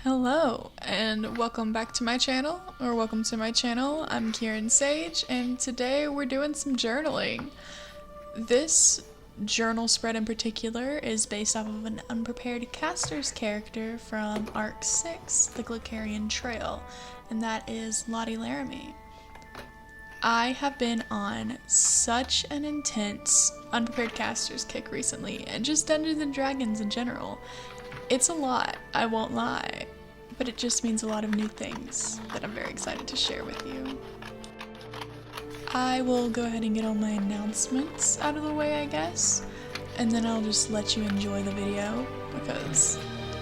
Hello, and welcome back to my channel, or welcome to my channel. I'm Kieran Sage, and today we're doing some journaling. This journal spread in particular is based off of an Unprepared Casters character from Arc 6, The Glycerian Trail, and that is Lottie Leremy. I have been on such an intense Unprepared Casters kick recently, and just Dungeons & Dragons in general. It's a lot, I won't lie, but it just means a lot of new things that I'm very excited to share with you. I will go ahead and get all my announcements out of the way, I guess, and then I'll just let you enjoy the video because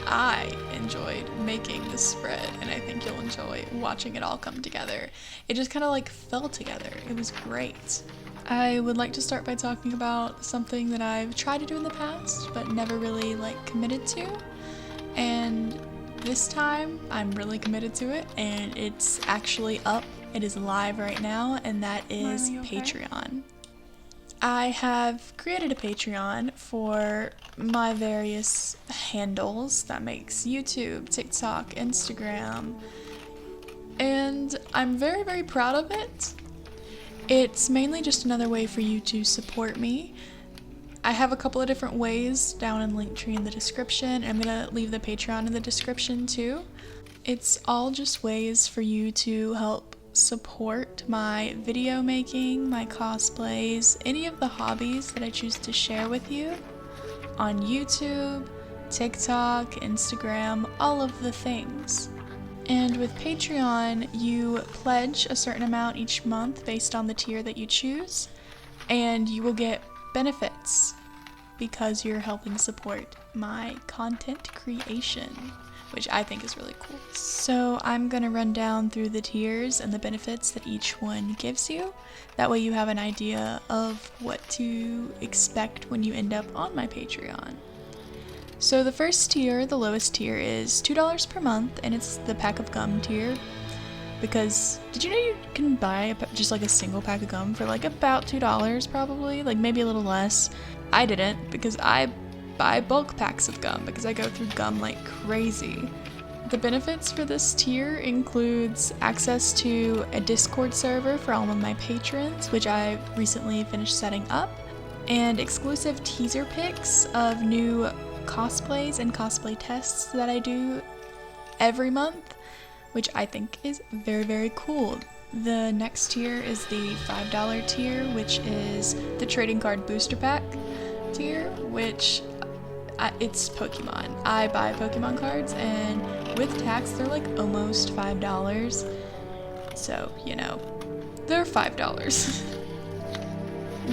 I enjoyed making this spread and I think you'll enjoy watching it all come together. It just kind of like fell together. It was great. I would like to start by talking about something that I've tried to do in the past but never really committed to, and this time I'm really committed to it and it's actually up. It is live right now, and that is Patreon. I have created a Patreon for my various handles that makes YouTube, TikTok, Instagram, and I'm very, very proud of it. It's mainly just another way for you to support me. I have a couple of different ways down in Linktree in the description. I'm gonna leave the Patreon in the description too. It's all just ways for you to help support my video making, my cosplays, any of the hobbies that I choose to share with you on YouTube, TikTok, Instagram, all of the things. And with Patreon, you pledge a certain amount each month based on the tier that you choose, and you will get benefits because you're helping support my content creation, which I think is really cool. So I'm gonna run down through the tiers and the benefits that each one gives you. That way you have an idea of what to expect when you end up on my Patreon. So the first tier, the lowest tier, is $2 per month, and it's the pack of gum tier. Because, did you know you can buy just a single pack of gum for about $2 probably? Maybe a little less. I didn't, because I buy bulk packs of gum because I go through gum like crazy. The benefits for this tier includes access to a Discord server for all of my patrons, which I recently finished setting up, and exclusive teaser pics of new cosplays and cosplay tests that I do every month, which I think is very, very cool. The next tier is the $5 tier, which is the trading card booster pack tier, which it's Pokemon. I buy Pokemon cards, and with tax they're almost $5, so they're $5.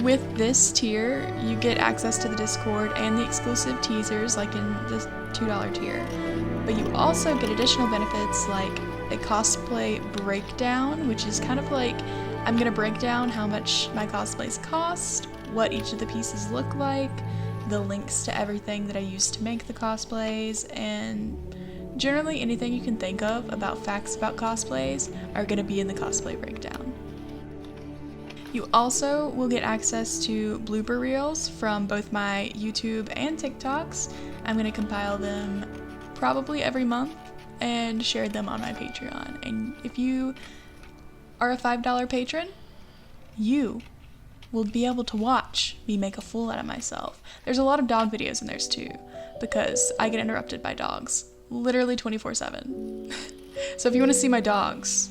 With this tier, you get access to the Discord and the exclusive teasers in the $2 tier. But you also get additional benefits like a cosplay breakdown, which is kind of I'm going to break down how much my cosplays cost, what each of the pieces look like, the links to everything that I use to make the cosplays, and generally anything you can think of about facts about cosplays are going to be in the cosplay breakdown. You also will get access to blooper reels from both my YouTube and TikToks. I'm going to compile them probably every month and share them on my Patreon. And if you are a $5 patron, you will be able to watch me make a fool out of myself. There's a lot of dog videos in theirs too, because I get interrupted by dogs literally 24/7. So if you want to see my dogs,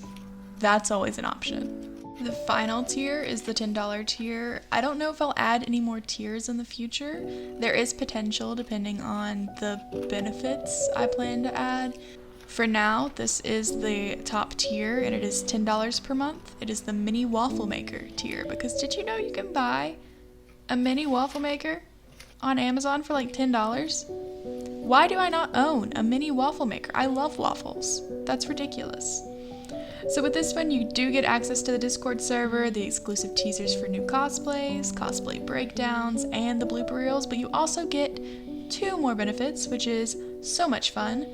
that's always an option. The final tier is the $10 tier. I don't know if I'll add any more tiers in the future. There is potential depending on the benefits I plan to add. For now, this is the top tier, and it is $10 per month. It is the mini waffle maker tier, because did you know you can buy a mini waffle maker on Amazon for $10? Why do I not own a mini waffle maker? I love waffles. That's ridiculous. So with this one, you do get access to the Discord server, the exclusive teasers for new cosplays, cosplay breakdowns, and the blooper reels, but you also get 2 more benefits, which is so much fun.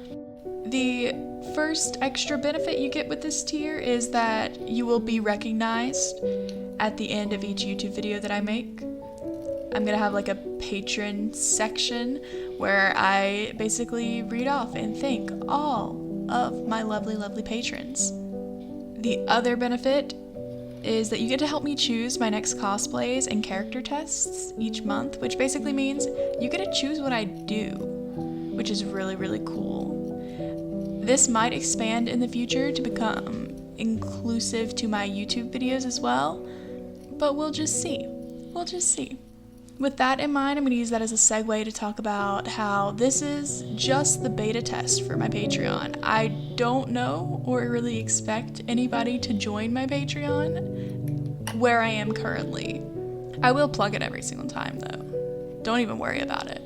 The first extra benefit you get with this tier is that you will be recognized at the end of each YouTube video that I make. I'm gonna have a patron section where I basically read off and thank all of my lovely, lovely patrons. The other benefit is that you get to help me choose my next cosplays and character tests each month, which basically means you get to choose what I do, which is really, really cool. This might expand in the future to become inclusive to my YouTube videos as well, but we'll just see. We'll just see. With that in mind, I'm going to use that as a segue to talk about how this is just the beta test for my Patreon. I don't know or really expect anybody to join my Patreon where I am currently. I will plug it every single time though. Don't even worry about it.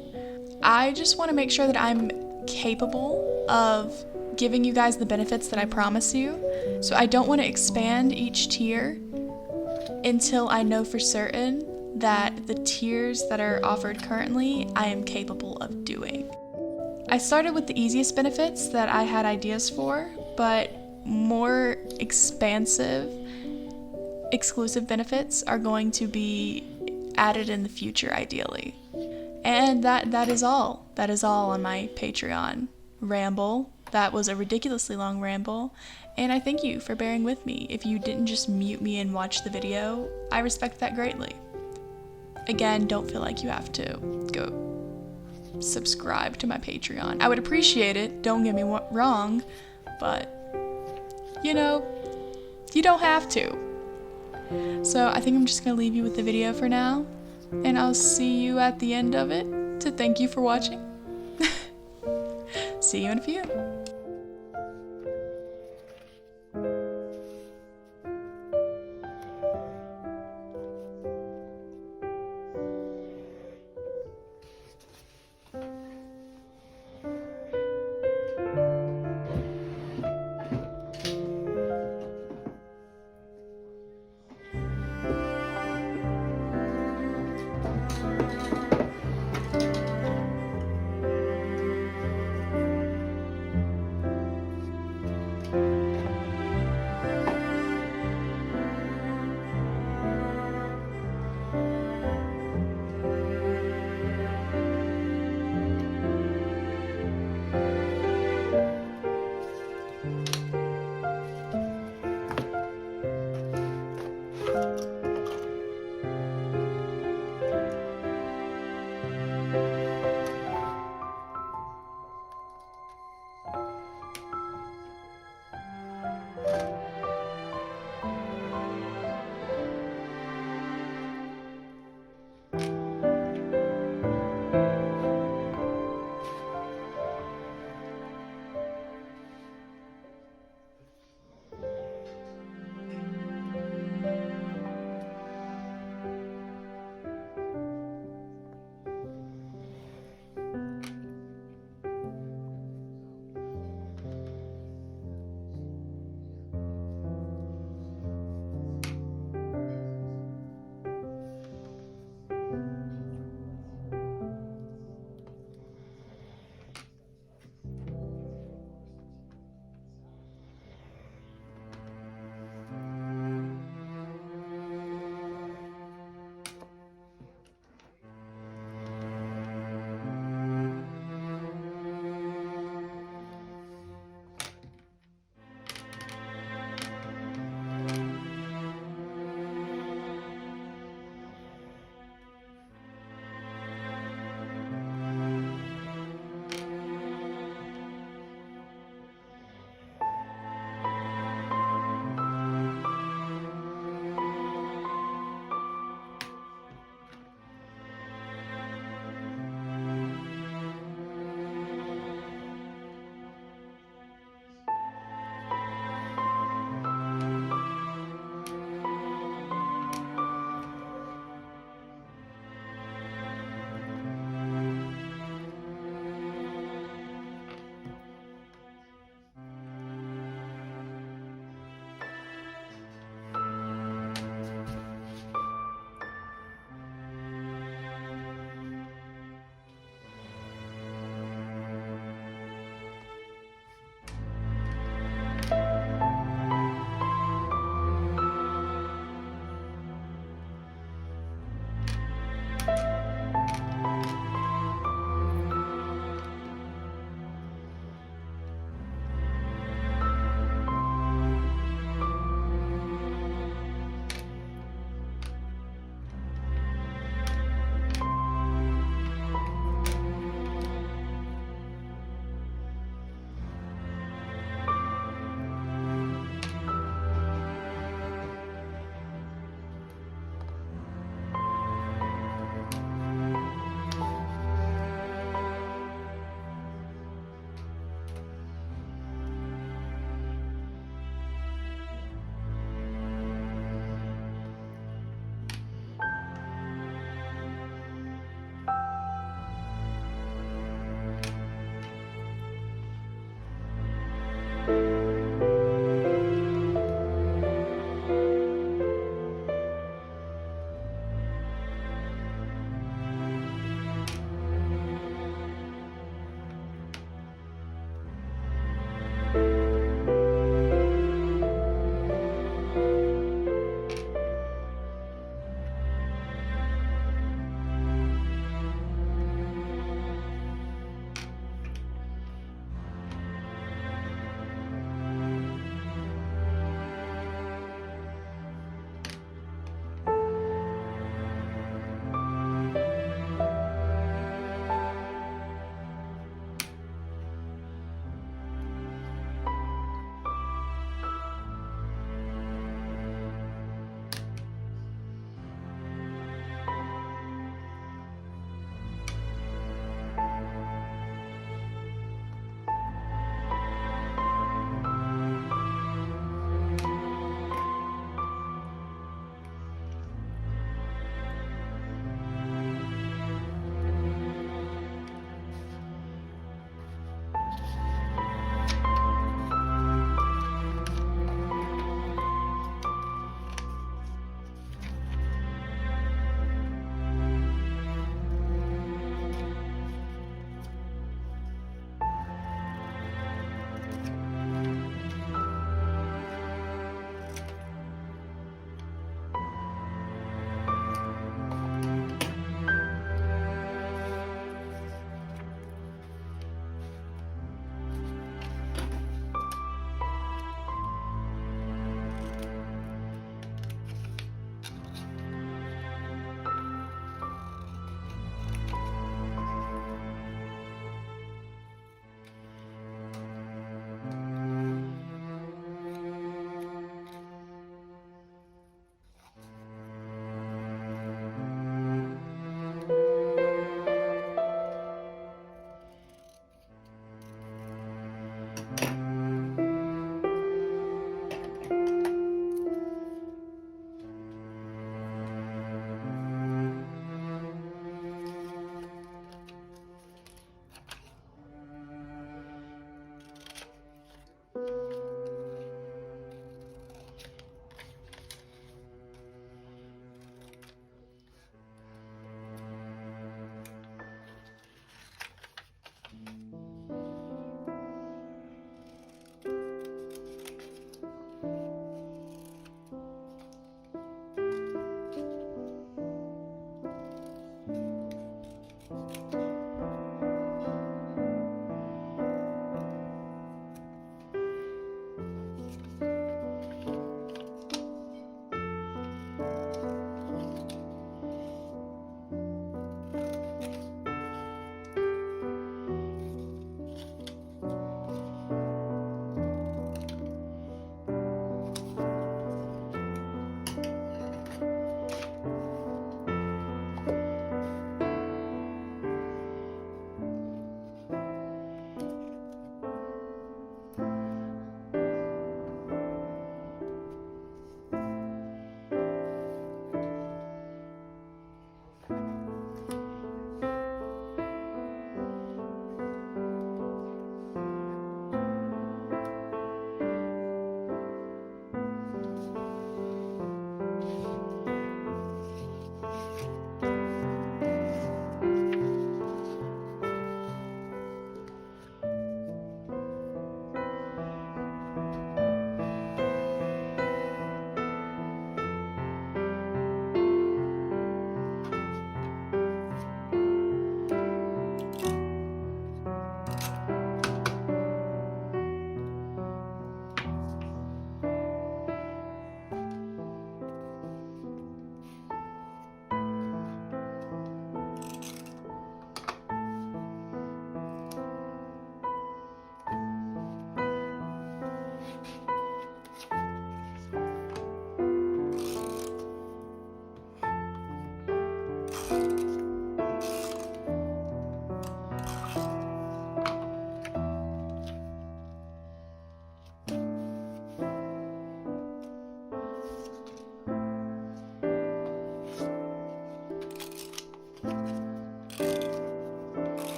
I just want to make sure that I'm capable of giving you guys the benefits that I promise you. So I don't want to expand each tier until I know for certain that the tiers that are offered currently I am capable of doing. I started with the easiest benefits that I had ideas for, but more expansive, exclusive benefits are going to be added in the future ideally. And that is all. That is all on my Patreon ramble. That was a ridiculously long ramble, and I thank you for bearing with me. If you didn't just mute me and watch the video, I respect that greatly. Again, don't feel like you have to go subscribe to my Patreon. I would appreciate it, don't get me wrong, but you know, you don't have to. So I think I'm just gonna leave you with the video for now, and I'll see you at the end of it to thank you for watching. See you in a few.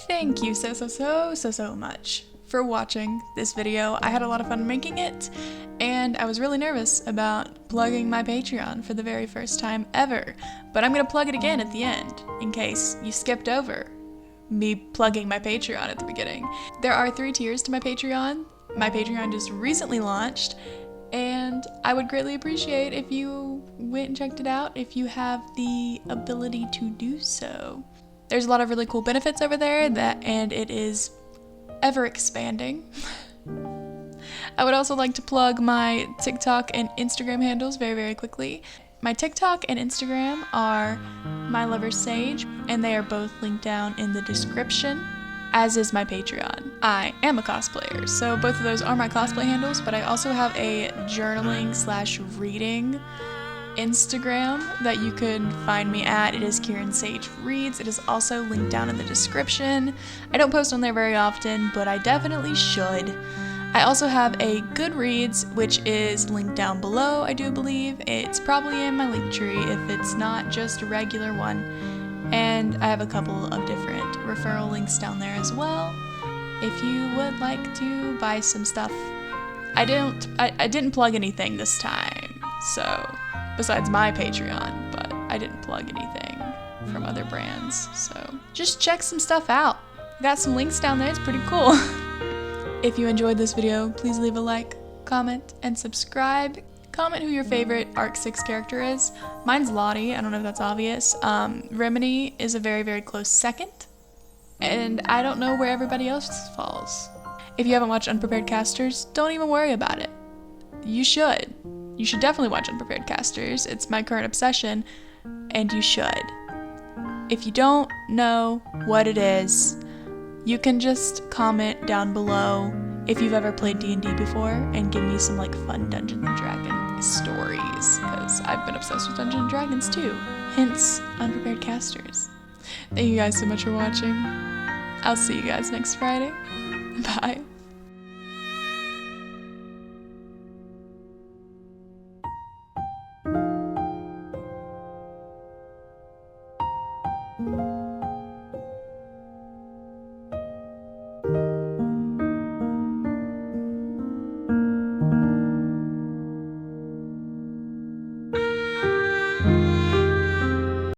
Thank you so much for watching this video. I had a lot of fun making it, and I was really nervous about plugging my Patreon for the very first time ever, but I'm gonna plug it again at the end, in case you skipped over me plugging my Patreon at the beginning. There are 3 tiers to my Patreon. My Patreon just recently launched, and I would greatly appreciate if you went and checked it out if you have the ability to do so. There's a lot of really cool benefits over there, and it is ever expanding. I would also like to plug my TikTok and Instagram handles very quickly. My TikTok and Instagram are myloversage, and they are both linked down in the description, as is my Patreon. I am a cosplayer, so both of those are my cosplay handles, but I also have a journaling/reading Instagram that you can find me at. It is Kieran Sage Reads. It is also linked down in the description. I don't post on there very often, but I definitely should. I also have a Goodreads, which is linked down below, I do believe. It's probably in my link tree if it's not just a regular one. And I have a couple of different referral links down there as well, if you would like to buy some stuff. I didn't plug anything this time, so besides my Patreon, but I didn't plug anything from other brands, so just check some stuff out. Got some links down there, it's pretty cool. If you enjoyed this video, please leave a like, comment, and subscribe. Comment who your favorite Arc 6 character is. Mine's Lottie, I don't know if that's obvious. Leremy is a very close second, and I don't know where everybody else falls. If you haven't watched Unprepared Casters, don't even worry about it. You should. You should definitely watch Unprepared Casters. It's my current obsession, and you should. If you don't know what it is, you can just comment down below if you've ever played D&D before and give me some fun Dungeons & Dragons stories, because I've been obsessed with Dungeons & Dragons too, hence Unprepared Casters. Thank you guys so much for watching. I'll see you guys next Friday. Bye.